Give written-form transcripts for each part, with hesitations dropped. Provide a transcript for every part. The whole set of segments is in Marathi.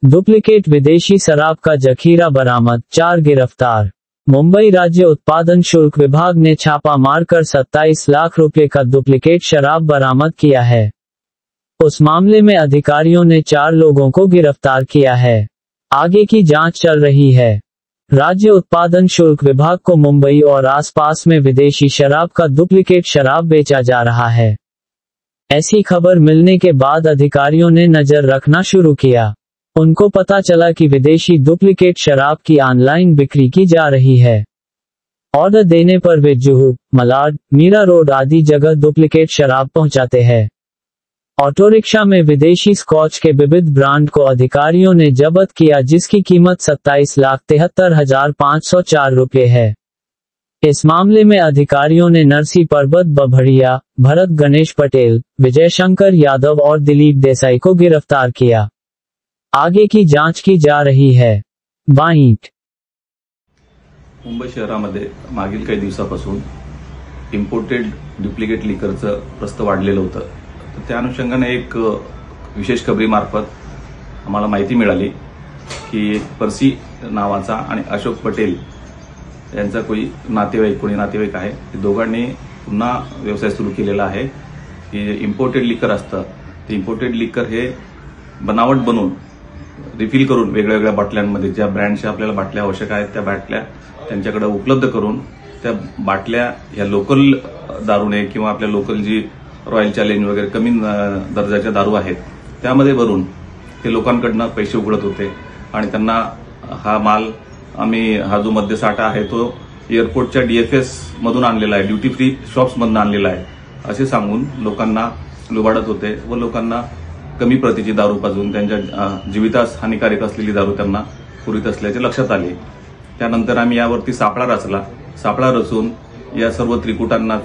डुप्लीकेट विदेशी शराब का जखीरा बरामद, 4 गिरफ्तार। मुंबई राज्य उत्पादन शुल्क विभाग ने छापा मारकर 27 लाख रुपए का डुप्लीकेट शराब बरामद किया है। उस मामले में अधिकारियों ने 4 लोगों को गिरफ्तार किया है। आगे की जांच चल रही है। राज्य उत्पादन शुल्क विभाग को मुंबई और आसपास में विदेशी शराब का डुप्लीकेट शराब बेचा जा रहा है। ऐसी खबर मिलने के बाद अधिकारियों ने नजर रखना शुरू किया। उनको पता चला कि विदेशी डुप्लीकेट शराब की ऑनलाइन बिक्री की जा रही है। ऑर्डर देने पर वे जुहू, मलाड, मीरा रोड आदि जगह डुप्लीकेट शराब पहुंचाते हैं। ऑटो रिक्शा में विदेशी स्कॉच के विविध ब्रांड को अधिकारियों ने जब्त किया, जिसकी कीमत 27,73,504 रुपये है। इस मामले में अधिकारियों ने नरसी पर्वत बभड़िया, भरत गणेश पटेल, विजय शंकर यादव और दिलीप देसाई को गिरफ्तार किया। आगे की जांच की जा रही है। बाईट। मुंबई शहरामध्ये मागील काही दिवसापासून इम्पोर्टेड डुप्लिकेट लिकरचं प्रस्त वाढलेलं होतं। तर त्या अनुषंगाने एक विशेष खबरीमार्फत आम्हाला माहिती मिळाली की परसी नावाचा आणि अशोक पटेल यांचा कोणी नातेवाईक आहे, ते दोघांनी पुन्हा व्यवसाय सुरू केलेला आहे की इम्पोर्टेड लिकर असतं, ते इम्पोर्टेड लिकर हे बनावट बनवून रिफिल करून वेगळ्या बाटल्यांमध्ये ज्या ब्रँडच्या आपल्याला बाटल्या आवश्यक आहेत त्या बाटल्या त्यांच्याकडे उपलब्ध करून त्या बाटल्या ह्या लोकल दारूने किंवा आपल्या लोकल जी रॉयल चॅलेंज वगैरे कमी दर्जाच्या दारू आहेत त्यामध्ये भरून ते लोकांकडनं पैसे उघडत होते आणि त्यांना हा माल हा जो मद्यसाठा आहे तो एअरपोर्टच्या डीएफएस मधून आणलेला आहे, ड्युटी फ्री शॉप्स मधून आणलेला आहे असे सांगून लोकांना लुबाडत होते व लोकांना कमी प्रतीची दारू पाजून त्यांच्या जीवितास हानिकारक असलेली दारू त्यांना पुरवित असल्याचे लक्षात आले। त्यानंतर आम्ही यावरती सापळा रचून या सर्व त्रिकुटांना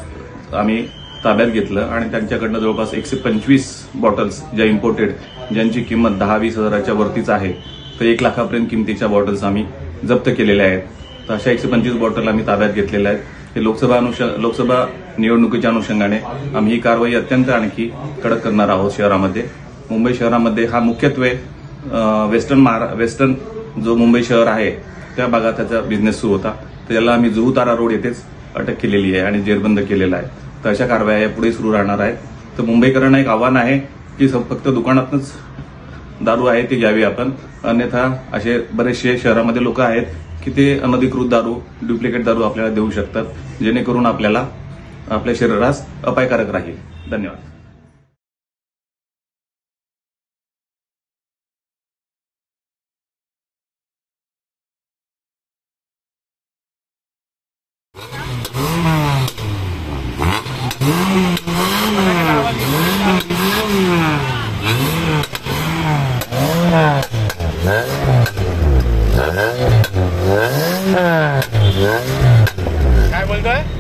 आम्ही ताब्यात घेतलं आणि त्यांच्याकडनं जवळपास 125 बॉटल्स ज्या इम्पोर्टेड ज्यांची किंमत 10-20 हजाराच्या वरतीच आहे, तर 1 लाखापर्यंत किमतीच्या बॉटल्स आम्ही जप्त केलेल्या आहेत। तर अशा 125 बॉटल आम्ही ताब्यात घेतलेल्या आहेत। हे लोकसभा निवडणुकीच्या अनुषंगाने आम्ही ही कारवाई अत्यंत आणखी कडक करणार आहोत। शहरामध्ये मुंबई शहरामध्ये हा मुख्यत्वे वेस्टर्न जो मुंबई शहर आहे त्या भागात त्याचा बिझनेस सुरू होता, तर याला आम्ही जुहू तारा रोड येथेच अटक केलेली आहे आणि जेरबंद केलेला आहे। तर अशा कारवाया पुढे सुरू राहणार आहेत। तर मुंबईकरांना एक आव्हान आहे की फक्त दुकानातच दारू आहे ती घ्यावी आपण, अन्यथा असे बरेचसे शहरामध्ये लोक आहेत की ते अनधिकृत दारू, डुप्लिकेट दारू आपल्याला देऊ शकतात, जेणेकरून आपल्याला आपल्या शरीरास अपायकारक राहील। धन्यवाद। काय बोलतोय?